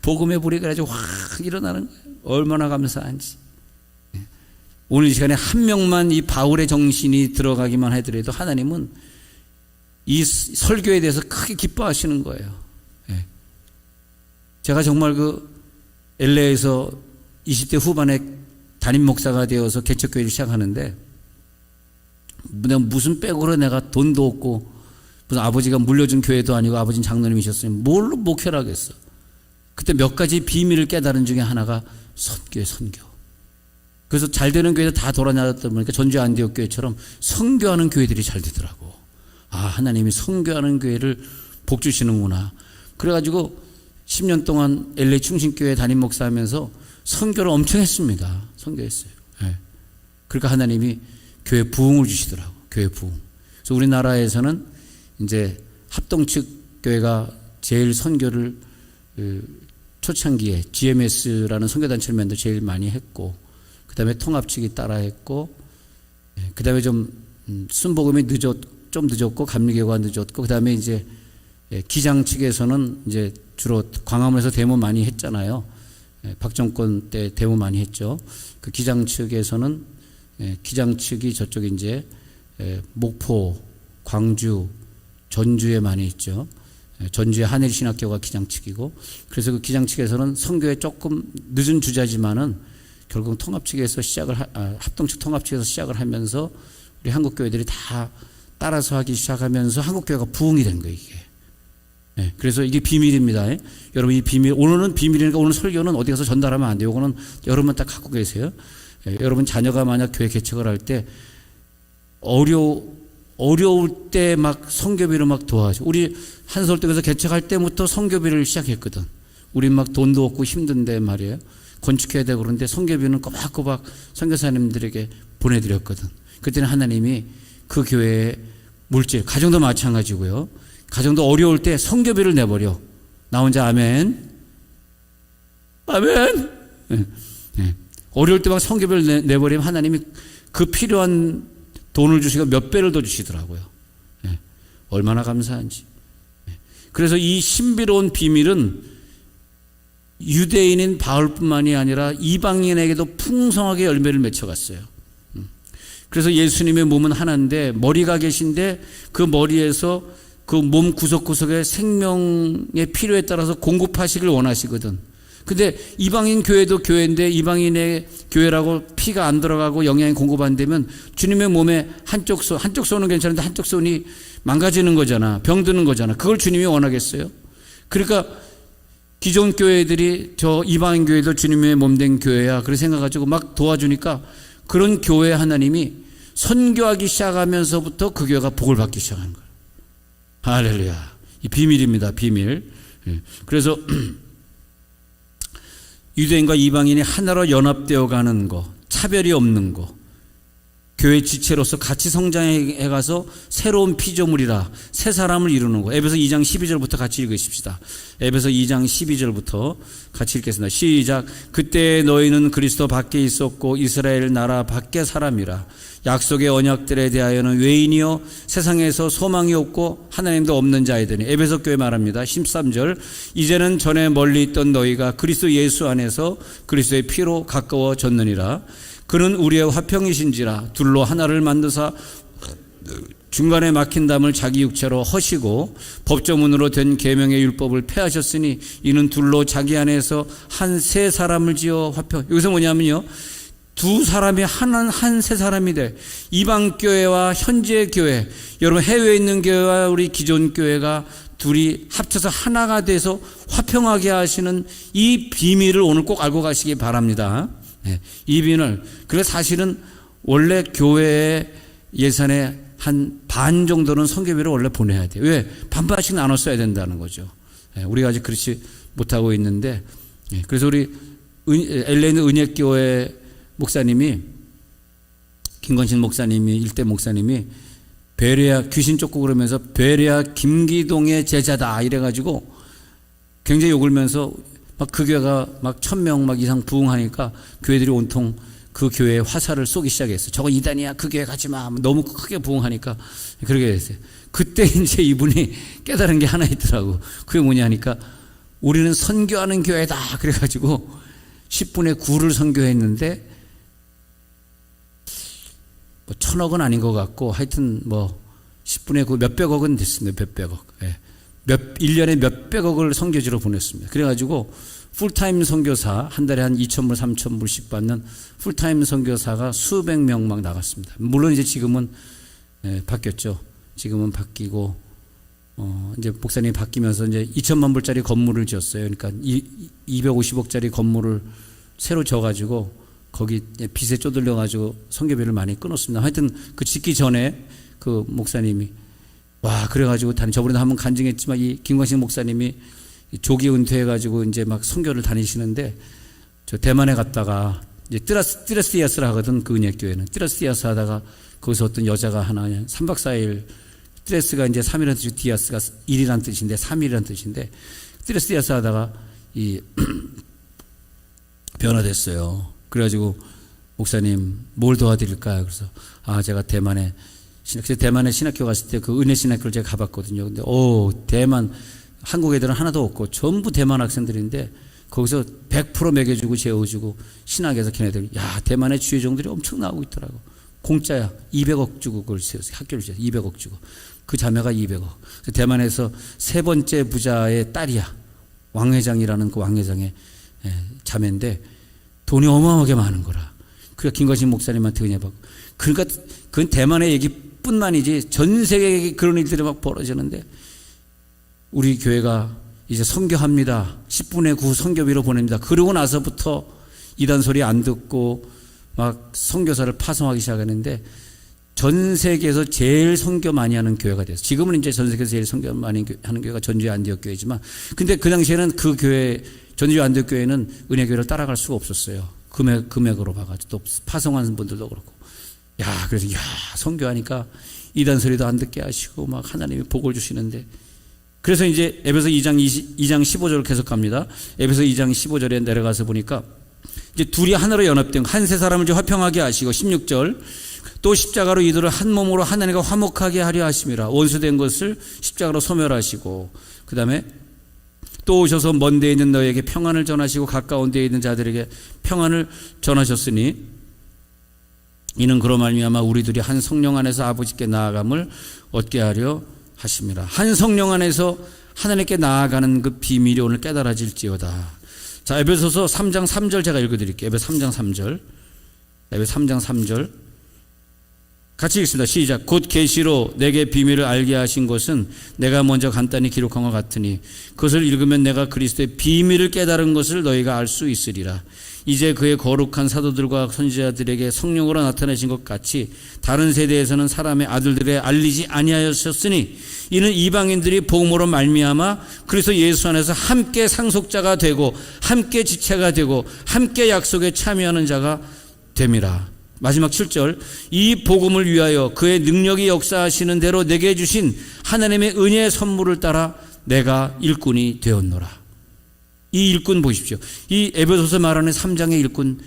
복음의 불이 그래가지고 확 일어나는 거예요. 얼마나 감사한지. 오늘 이 시간에 한 명만 이 바울의 정신이 들어가기만 하더라도 하나님은 이 설교에 대해서 크게 기뻐하시는 거예요. 제가 정말 그 LA에서 20대 후반에 담임 목사가 되어서 개척교회를 시작하는데, 내가 무슨 백으로 내가 돈도 없고 무슨 아버지가 물려준 교회도 아니고 아버지는 장로님이셨으니 뭘로 목회를 하겠어. 그때 몇 가지 비밀을 깨달은 중에 하나가 선교예요. 선교. 그래서 잘 되는 교회도 다 돌아다녔다 보니까 전주 안디옥 교회처럼 선교하는 교회들이 잘 되더라고. 하나님이 선교하는 교회를 복 주시는구나. 그래가지고 10년 동안 LA 충신교회 담임 목사하면서 선교를 엄청 했습니다. 선교했어요. 예. 그러니까 하나님이 교회 부흥을 주시더라고. 교회 부흥. 그래서 우리나라에서는 이제 합동 측 교회가 제일 선교를 초창기에 GMS라는 선교단체를 맨날 제일 많이 했고, 그 다음에 통합 측이 따라 했고, 그 다음에 좀 순복음이 좀 늦었고, 감리교가 늦었고, 그 다음에 이제 기장 측에서는 이제 주로 광화문에서 데모 많이 했잖아요. 박정권 때 데모 많이 했죠. 그 기장 측에서는 기장 측이 저쪽에 이제 목포, 광주, 전주에 많이 있죠. 전주의 한일신학교가 기장 측이고, 그래서 그 기장 측에서는 선교에 조금 늦은 주자지만은 결국 통합 측에서 합동 측 통합 측에서 시작을 하면서 우리 한국 교회들이 다 따라서 하기 시작하면서 한국 교회가 부흥이 된 거예요, 이게. 그래서 이게 비밀입니다. 여러분, 이 비밀, 오늘은 비밀이니까 오늘 설교는 어디 가서 전달하면 안 돼요. 이거는 여러분만 딱 갖고 계세요. 여러분 자녀가 만약 교회 개척을 할 때 어려울 때 막 선교비를 막 도와줘. 우리 한서울대에서 개척할 때부터 선교비를 시작했거든. 우리 막 돈도 없고 힘든데 말이에요. 건축해야 되고 그런데 선교비는 꼬박꼬박 선교사님들에게 보내드렸거든. 그때는 하나님이 그 교회의 물질, 가정도 마찬가지고요. 가정도 어려울 때 선교비를 내버려. 나 혼자 아멘. 아멘. 어려울 때 막 선교비를 내버리면 하나님이 그 필요한 돈을 주시고 몇 배를 더 주시더라고요. 얼마나 감사한지. 그래서 이 신비로운 비밀은 유대인인 바울뿐만이 아니라 이방인에게도 풍성하게 열매를 맺혀갔어요. 그래서 예수님의 몸은 하나인데 머리가 계신데 그 머리에서 그 몸 구석구석에 생명의 필요에 따라서 공급하시길 원하시거든. 근데 이방인 교회도 교회인데 이방인의 교회라고 피가 안 들어가고 영양이 공급 안 되면 주님의 몸에 한쪽 손은 괜찮은데 한쪽 손이 망가지는 거잖아. 병드는 거잖아. 그걸 주님이 원하겠어요? 그러니까 기존 교회들이 저 이방인 교회도 주님의 몸된 교회야. 그렇게 생각가지고 막 도와주니까 그런 교회 하나님이 선교하기 시작하면서부터 그 교회가 복을 받기 시작하는 거예요. 할렐루야. 이 비밀입니다. 비밀. 그래서 유대인과 이방인이 하나로 연합되어 가는 거, 차별이 없는 거, 교회 지체로서 같이 성장해 가서 새로운 피조물이라 새 사람을 이루는 거. 에베소 2장 12절부터 같이 읽으십시다. 에베소 2장 12절부터 같이 읽겠습니다. 시작. 그때 너희는 그리스도 밖에 있었고 이스라엘 나라 밖의 사람이라. 약속의 언약들에 대하여는 외인이요 세상에서 소망이 없고 하나님도 없는 자이더니. 에베소 교회 말합니다. 13절. 이제는 전에 멀리 있던 너희가 그리스도 예수 안에서 그리스도의 피로 가까워졌느니라. 그는 우리의 화평이신지라. 둘로 하나를 만드사 중간에 막힌 담을 자기 육체로 허시고 법조문으로 된 계명의 율법을 폐하셨으니 이는 둘로 자기 안에서 한 세 사람을 지어 화평. 여기서 뭐냐면요, 두 사람이 한 세 사람이 돼. 이방 교회와 현재 교회, 여러분 해외에 있는 교회와 우리 기존 교회가 둘이 합쳐서 하나가 돼서 화평하게 하시는 이 비밀을 오늘 꼭 알고 가시기 바랍니다. 이 비밀을. 그래서 사실은 원래 교회의 예산의 한 반 정도는 선교비를 원래 보내야 돼요. 왜? 반반씩 나눠 써야 된다는 거죠. 우리가 아직 그렇지 못하고 있는데, 그래서 우리 LA 은혜교회 목사님이, 김건신 목사님이, 일대 목사님이 베레아 귀신 쫓고 그러면서 베레아 김기동의 제자다 이래가지고 굉장히 욕을 면서 막 그 교회가 막 1000명 막 이상 부흥하니까 교회들이 온통 그 교회에 화살을 쏘기 시작했어요. 저거 이단이야. 그 교회 가지 마. 너무 크게 부흥하니까 그러게 됐어요. 그때 이제 이분이 깨달은 게 하나 있더라고. 그게 뭐냐 하니까 우리는 선교하는 교회다. 그래가지고 10분의 9를 선교했는데 뭐 1000억은 아닌 것 같고 하여튼 뭐 10분의 9 몇백억은 됐습니다. 몇백억. 1년에 몇백억을 선교지로 보냈습니다. 그래가지고 풀타임 선교사, 한 달에 한 2,000불, 3,000불씩 받는 풀타임 선교사가 수백 명 막 나갔습니다. 물론 이제 지금은 바뀌었죠. 지금은 바뀌고, 이제 목사님이 바뀌면서 이제 2천만 불짜리 건물을 지었어요. 그러니까 250억짜리 건물을 새로 져가지고 거기 빚에 쪼들려가지고 선교비를 많이 끊었습니다. 하여튼 그 짓기 전에 그 목사님이 와, 그래가지고 저번에도 한번 간증했지만 이 김광식 목사님이 조기 은퇴해가지고 이제 막 선교를 다니시는데 저 대만에 갔다가 이제 띠라스디아스라 하거든, 그 은혜교회는. 띠라스디아스 하다가 거기서 어떤 여자가 하나 3박 4일, 띠레스가 이제 3일이라는 뜻이고 디아스가 1이라는 뜻인데 3일이라는 뜻인데, 띠라스디아스 하다가 변화됐어요. 그래가지고 목사님 뭘 도와드릴까요? 그래서 제가 대만에 신학교 갔을 때 그 은혜 신학교를 제가 가봤거든요. 근데 대만 한국 애들은 하나도 없고 전부 대만 학생들인데 거기서 100% 먹여주고 재워주고 신학에서 걔네들 대만의 주의종들이 엄청 나오고 있더라고. 공짜야. 200억 주고 그걸 세웠어요. 학교를 지었어요. 200억 주고. 그 자매가 200억. 대만에서 세 번째 부자의 딸이야. 왕 회장이라는 그 왕 회장의 자매인데 돈이 어마어마하게 많은 거라. 그러니까 김관식 목사님한테 은혜 받고. 그러니까 그건 대만의 얘기뿐만이지 전 세계에 그런 일들이 막 벌어지는데 우리 교회가 이제 선교합니다. 10분의 9 선교비로 보냅니다. 그러고 나서부터 이단 소리 안 듣고 막 선교사를 파송하기 시작했는데 전 세계에서 제일 선교 많이 하는 교회가 됐어요. 지금은 이제 전 세계에서 제일 선교 많이 하는 교회가 전주의 안디옥 교회지만 근데 그 당시에는 그 교회 전주의 안디옥 교회는 은혜교회를 따라갈 수가 없었어요. 금액으로 봐가지고 또 파송하는 분들도 그렇고 그래서 선교하니까 이단 소리도 안 듣게 하시고 막 하나님이 복을 주시는데 그래서 이제 에베소 2장 15절을 계속 갑니다. 에베소 2장 15절에 내려가서 보니까 이제 둘이 하나로 연합된 한 세 사람을 이제 화평하게 하시고 16절 또 십자가로 이들을 한 몸으로 하나님과 화목하게 하려 하심이라. 원수된 것을 십자가로 소멸하시고 그 다음에 또 오셔서 먼 데에 있는 너에게 평안을 전하시고 가까운 데에 있는 자들에게 평안을 전하셨으니 이는 그로 말미암아 우리들이 한 성령 안에서 아버지께 나아감을 얻게 하려 하심이라. 한 성령 안에서 하나님께 나아가는 그 비밀이 오늘 깨달아질지어다. 자, 에베소서 3장 3절 제가 읽어드릴게요. 에베소 3장 3절. 에베소 3장 3절. 같이 읽습니다. 시작. 곧 계시로 내게 비밀을 알게 하신 것은 내가 먼저 간단히 기록한 것 같으니 그것을 읽으면 내가 그리스도의 비밀을 깨달은 것을 너희가 알 수 있으리라. 이제 그의 거룩한 사도들과 선지자들에게 성령으로 나타내신 것 같이 다른 세대에서는 사람의 아들들에 알리지 아니하였으니 이는 이방인들이 복음으로 말미암아 그리스도 예수 안에서 함께 상속자가 되고 함께 지체가 되고 함께 약속에 참여하는 자가 됨이라. 마지막 7절. 이 복음을 위하여 그의 능력이 역사하시는 대로 내게 주신 하나님의 은혜의 선물을 따라 내가 일꾼이 되었노라. 이 일꾼 보십시오. 이 에베소서 말하는 3장의 일꾼,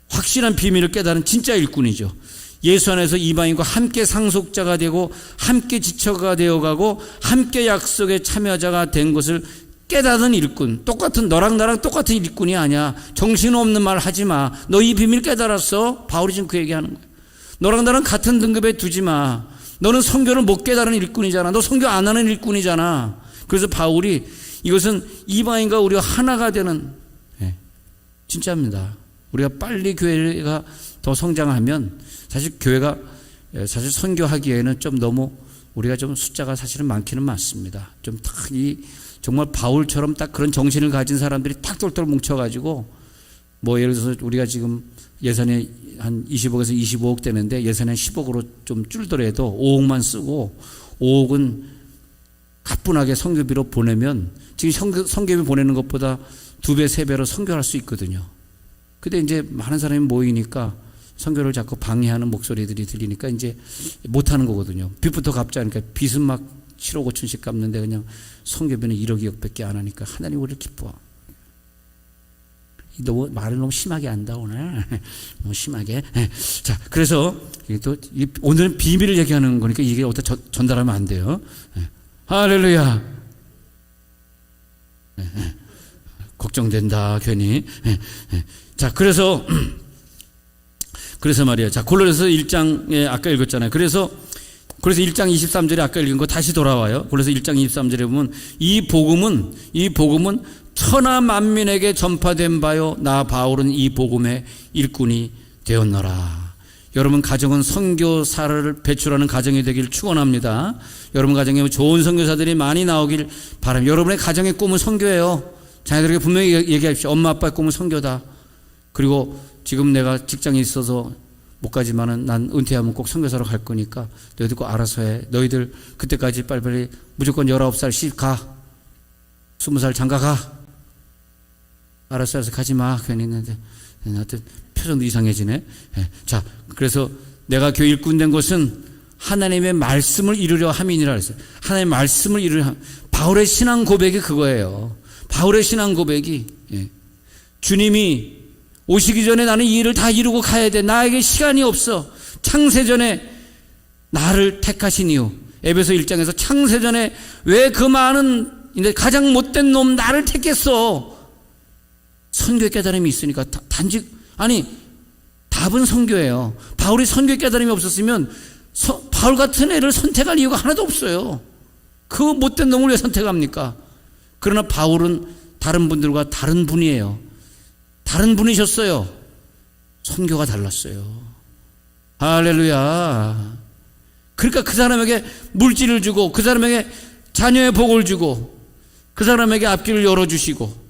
확실한 비밀을 깨달은 진짜 일꾼이죠. 예수 안에서 이방인과 함께 상속자가 되고 함께 지체가 되어가고 함께 약속에 참여자가 된 것을 깨닫은 일꾼. 똑같은 너랑 나랑 똑같은 일꾼이 아니야. 정신없는 말 하지 마. 너 이 비밀 깨달았어? 바울이 지금 그 얘기하는 거야. 너랑 나랑 같은 등급에 두지 마. 너는 선교를 못 깨달은 일꾼이잖아. 너 선교 안 하는 일꾼이잖아. 그래서 바울이 이것은 이방인과 우리가 하나가 되는 진짜입니다. 우리가 빨리 교회가 더 성장하면 사실 교회가 사실 선교하기에는 좀 너무 우리가 좀 숫자가 사실은 많기는 많습니다. 좀 딱 정말 바울처럼 딱 그런 정신을 가진 사람들이 딱 똘똘 뭉쳐가지고 뭐 예를 들어서 우리가 지금 예산이 한 20억에서 25억 되는데 예산이 10억으로 좀 줄더라도 5억만 쓰고 5억은 가뿐하게 선교비로 보내면 지금 선교비 보내는 것보다 2배, 3배로 선교할 수 있거든요. 근데 이제 많은 사람이 모이니까 선교를 자꾸 방해하는 목소리들이 들리니까 이제 못하는 거거든요. 빚부터 갚지 않으니까 빚은 막 7억 5천씩 갚는데 그냥 선교비는 1억 2억밖에 안 하니까 하나님 우리를 기뻐. 너무 말을 너무 심하게 한다 오늘. 너무 심하게. 자, 그래서 또 오늘은 비밀을 얘기하는 거니까 이게 어디다 전달하면 안 돼요. 할렐루야. 걱정된다 괜히. 자, 그래서 말이에요. 자, 골로새서 1장에 아까 읽었잖아요. 그래서 1장 23절에 아까 읽은 거 다시 돌아와요. 그래서 1장 23절에 보면 이 복음은 천하 만민에게 전파된 바요 나 바울은 이 복음의 일꾼이 되었노라. 여러분 가정은 선교사를 배출하는 가정이 되길 축원합니다. 여러분 가정에 좋은 선교사들이 많이 나오길 바랍니다. 여러분의 가정의 꿈은 선교예요. 자녀들에게 분명히 얘기하십시오. 엄마 아빠의 꿈은 선교다. 그리고 지금 내가 직장에 있어서 못 가지만은 난 은퇴하면 꼭 선교사로 갈 거니까 너희들 꼭 알아서 해. 너희들 그때까지 빨리빨리 무조건 19살 가. 20살 장가 가. 알았어 가지 마. 괜히 있는데 하여튼 표정도 이상해지네. 자, 그래서 내가 교회 일꾼 된 것은 하나님의 말씀을 이루려 함이니라 그랬어요. 하나님의 말씀을 이루려 함. 바울의 신앙 고백이 그거예요. 바울의 신앙 고백이 주님이 오시기 전에 나는 이 일을 다 이루고 가야 돼. 나에게 시간이 없어. 창세전에 나를 택하신 이유. 에베소 1장에서 창세전에 왜 그 많은 가장 못된 놈 나를 택했어. 선교의 깨달음이 있으니까. 단지 답은 선교예요. 바울이 선교의 깨달음이 없었으면 바울 같은 애를 선택할 이유가 하나도 없어요. 그 못된 놈을 왜 선택합니까? 그러나 바울은 다른 분들과 다른 분이에요. 다른 분이셨어요. 선교가 달랐어요. 할렐루야. 그러니까 그 사람에게 물질을 주고, 그 사람에게 자녀의 복을 주고, 그 사람에게 앞길을 열어주시고.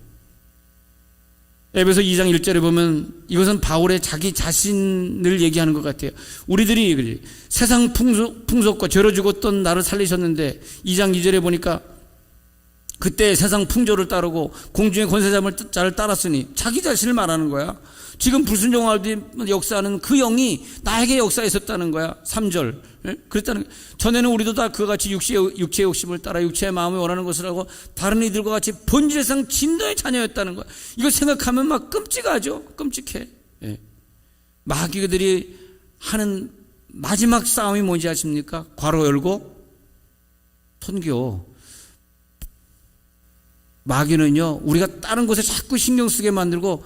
에베소 2장 1절에 보면 이것은 바울의 자기 자신을 얘기하는 것 같아요. 우리들이 세상 풍속과 죄로 죽었던 나를 살리셨는데 2장 2절에 보니까 그때 세상 풍조를 따르고 공중의 권세자를 따랐으니 자기 자신을 말하는 거야. 지금 불순종하듯 역사하는 그 영이 나에게 역사했었다는 거야. 3절. 그랬다는 거야. 전에는 우리도 다 그와 같이 육체의 욕심을 따라 육체의 마음을 원하는 것을 하고 다른 이들과 같이 본질상 진노의 자녀였다는 거야. 이거 생각하면 막 끔찍하죠. 끔찍해. 마귀들이 하는 마지막 싸움이 뭔지 아십니까? 괄호 열고 선교. 마귀는요, 우리가 다른 곳에 자꾸 신경 쓰게 만들고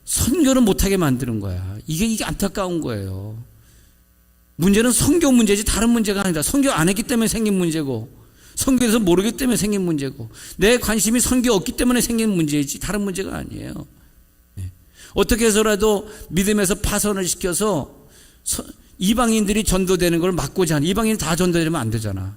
선교를 못하게 만드는 거야. 이게 안타까운 거예요. 문제는 선교 문제지 다른 문제가 아니다. 선교 안 했기 때문에 생긴 문제고, 선교에서 모르기 때문에 생긴 문제고, 내 관심이 선교 없기 때문에 생긴 문제이지 다른 문제가 아니에요. 어떻게 해서라도 믿음에서 파선을 시켜서 이방인들이 전도되는 걸 막고자 하는, 이방인이 다 전도되면 안 되잖아.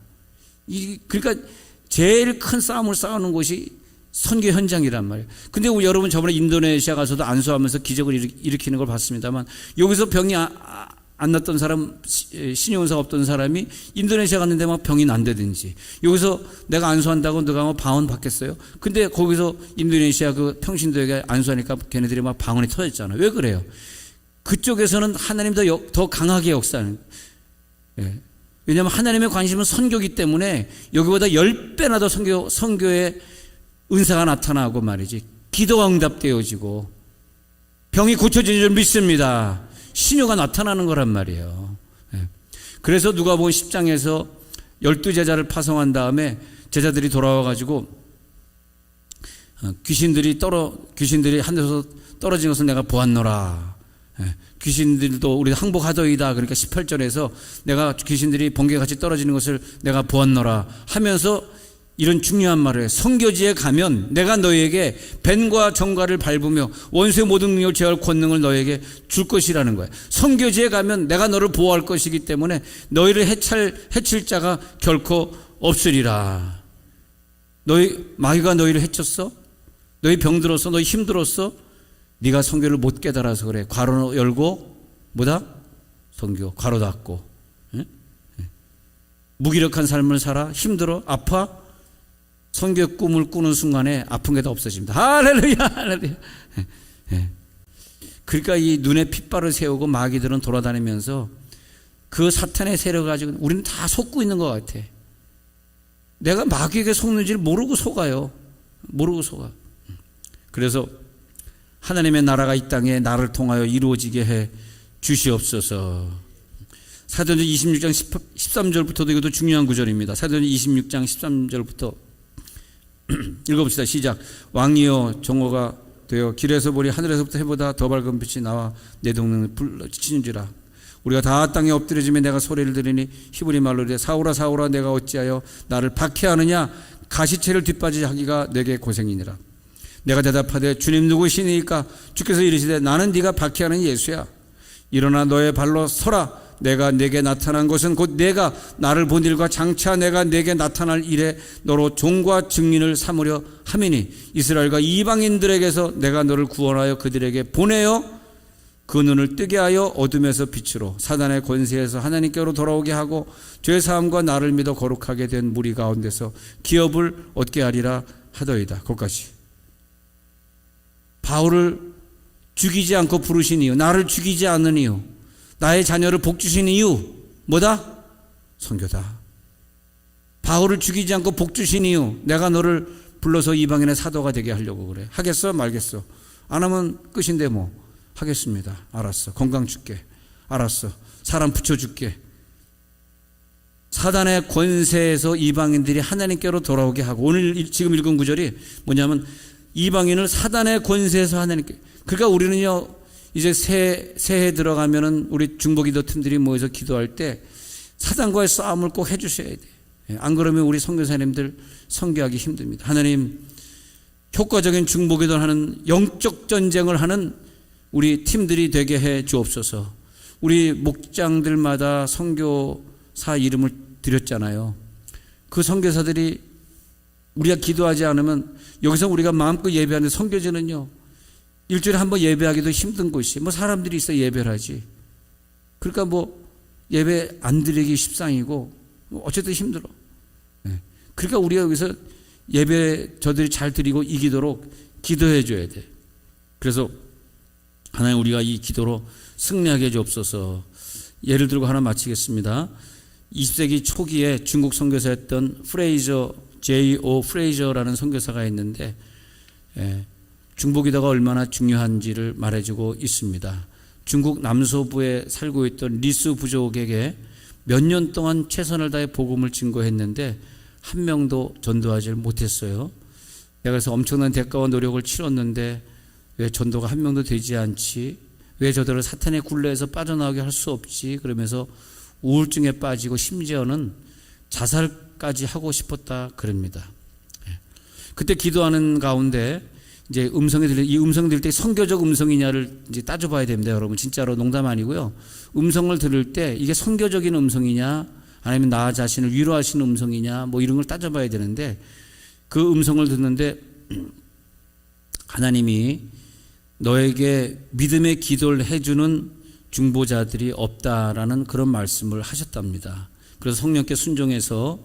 그러니까 제일 큰 싸움을 싸우는 곳이 선교 현장이란 말이에요. 근데 여러분 저번에 인도네시아 가서도 안수하면서 기적을 일으키는 걸 봤습니다만, 여기서 병이 안 났던 사람, 신용사가 없던 사람이 인도네시아 갔는데 막 병이 난다든지, 여기서 내가 안수한다고 누가 뭐 방언 받겠어요? 근데 거기서 인도네시아 그 평신도에게 안수하니까 걔네들이 막 방언이 터졌잖아요. 왜 그래요? 그쪽에서는 하나님 더 강하게 역사하는. 왜냐하면 하나님의 관심은 선교기 때문에 여기보다 10배나 더 선교의 은사가 나타나고 말이지, 기도가 응답되어지고 병이 고쳐지는 줄 믿습니다. 신효가 나타나는 거란 말이에요. 그래서 누가복음 10장에서 12제자를 파송한 다음에 제자들이 돌아와가지고 귀신들이 한 데서 떨어진 것을 내가 보았노라. 귀신들도 우리 항복하더이다. 그러니까 18절에서 내가 귀신들이 번개같이 떨어지는 것을 내가 보았노라 하면서 이런 중요한 말을 해요. 선교지에 가면 내가 너희에게 벤과 정갈을 밟으며 원수의 모든 능력을 제어할 권능을 너희에게 줄 것이라는 거예요. 선교지에 가면 내가 너를 보호할 것이기 때문에 너희를 해칠 자가 결코 없으리라. 마귀가 너희를 해쳤어? 너희 병들었어? 너희 힘들었어? 네가 선교를 못 깨달아서 그래. 괄호 열고 뭐다? 선교. 괄호 닫고. 무기력한 삶을 살아? 힘들어? 아파? 선교의 꿈을 꾸는 순간에 아픈 게 다 없어집니다. 할렐루야, 할렐루야. 그러니까 이 눈에 핏발을 세우고 마귀들은 돌아다니면서 그 사탄의 세력을 가지고 우리는 다 속고 있는 것 같아. 내가 마귀에게 속는지를 모르고 속아요. 모르고 속아. 그래서 하나님의 나라가 이 땅에 나를 통하여 이루어지게 해 주시옵소서. 사도행전 26장 13절부터도 이것도 중요한 구절입니다. 사도행전 26장 13절부터 읽어봅시다. 시작. 왕이여 정오가 되어 길에서 보니 하늘에서부터 해보다 더 밝은 빛이 나와 내 동네를 불러치는지라. 우리가 다 땅에 엎드려지며 내가 소리를 들으니 히브리 말로 이르되 사울아 사울아 내가 어찌하여 나를 박해하느냐. 가시체를 뒷바지 하기가 내게 고생이니라. 내가 대답하되 주님 누구시니까? 주께서 이르시되 나는 네가 박해하는 예수야. 일어나 너의 발로 서라. 내가 내게 나타난 것은 곧 내가 나를 본 일과 장차 내가 내게 나타날 일에 너로 종과 증인을 삼으려 함이니 이스라엘과 이방인들에게서 내가 너를 구원하여 그들에게 보내어 그 눈을 뜨게 하여 어둠에서 빛으로 사단의 권세에서 하나님께로 돌아오게 하고 죄사함과 나를 믿어 거룩하게 된 무리 가운데서 기업을 얻게 하리라 하더이다. 거기까지. 바울을 죽이지 않고 부르신 이유, 나를 죽이지 않는 이유, 나의 자녀를 복주신 이유 뭐다? 선교다. 바울을 죽이지 않고 복주신 이유, 내가 너를 불러서 이방인의 사도가 되게 하려고 그래. 하겠어? 말겠어? 안 하면 끝인데 뭐. 하겠습니다. 알았어. 건강 줄게. 알았어. 사람 붙여줄게. 사단의 권세에서 이방인들이 하나님께로 돌아오게 하고, 오늘 지금 읽은 구절이 뭐냐면 이방인을 사단의 권세에서 하나님께. 그러니까 우리는요 이제 새해 들어가면은 우리 중보기도 팀들이 모여서 기도할 때 사단과의 싸움을 꼭 해주셔야 돼. 안 그러면 우리 선교사님들 선교하기 힘듭니다. 하나님, 효과적인 중보기도를 하는 영적 전쟁을 하는 우리 팀들이 되게 해 주옵소서. 우리 목장들마다 선교사 이름을 드렸잖아요. 그 선교사들이 우리가 기도하지 않으면, 여기서 우리가 마음껏 예배하는 선교지는요 일주일에 한 번 예배하기도 힘든 곳이, 뭐 사람들이 있어 예배를 하지. 그러니까 뭐 예배 안 드리기 십상이고 어쨌든 힘들어. 그러니까 우리가 여기서 예배 저들이 잘 드리고 이기도록 기도해 줘야 돼. 그래서 하나님, 우리가 이 기도로 승리하게 해 주옵소서. 예를 들고 하나 마치겠습니다. 20세기 초기에 중국 선교사였던 프레이저, J.O. 프레이저라는 선교사가 있는데 중보기도가 얼마나 중요한지를 말해주고 있습니다. 중국 남서부에 살고 있던 리스 부족에게 몇 년 동안 최선을 다해 복음을 증거했는데 한 명도 전도하지 못했어요. 그래서 엄청난 대가와 노력을 치렀는데 왜 전도가 한 명도 되지 않지? 왜 저들을 사탄의 굴레에서 빠져나오게 할 수 없지? 그러면서 우울증에 빠지고 심지어는 자살까지 하고 싶었다 그럽니다. 그때 기도하는 가운데 이제 이 음성이 들릴 때 선교적 음성이냐를 이제 따져봐야 됩니다, 여러분. 진짜로 농담 아니고요. 음성을 들을 때 이게 선교적인 음성이냐, 아니면 나 자신을 위로하시는 음성이냐, 뭐 이런 걸 따져봐야 되는데, 그 음성을 듣는데 하나님이 너에게 믿음의 기도를 해주는 중보자들이 없다라는 그런 말씀을 하셨답니다. 그래서 성령께 순종해서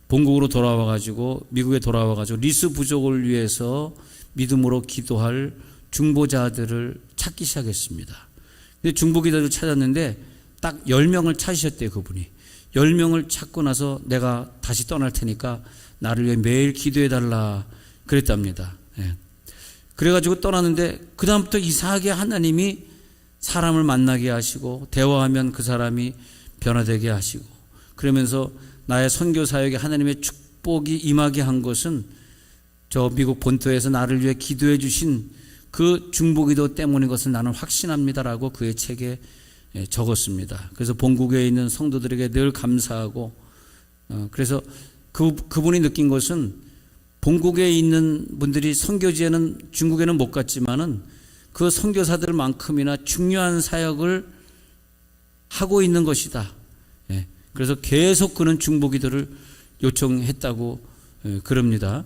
본국으로 돌아와가지고, 미국에 돌아와가지고 리스 부족을 위해서 믿음으로 기도할 중보자들을 찾기 시작했습니다. 근데 중보기도를 찾았는데 딱 10명을 찾으셨대요, 그분이. 10명을 찾고 나서 내가 다시 떠날 테니까 나를 위해 매일 기도해달라 그랬답니다. 그래가지고 떠났는데 그 다음부터 이상하게 하나님이 사람을 만나게 하시고 대화하면 그 사람이 변화되게 하시고, 그러면서 나의 선교 사역에 하나님의 축복이 임하게 한 것은 저 미국 본토에서 나를 위해 기도해 주신 그 중보기도 때문인 것을 나는 확신합니다라고 그의 책에 적었습니다. 그래서 본국에 있는 성도들에게 늘 감사하고, 그래서 그분이 느낀 것은 본국에 있는 분들이 선교지에는, 중국에는 못 갔지만은 그 선교사들만큼이나 중요한 사역을 하고 있는 것이다. 그래서 계속 그는 중보기도를 요청했다고 그럽니다.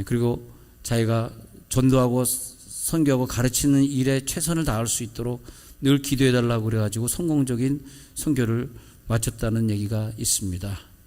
그리고 자기가 전도하고 선교하고 가르치는 일에 최선을 다할 수 있도록 늘 기도해달라고 그래가지고 성공적인 선교를 마쳤다는 얘기가 있습니다.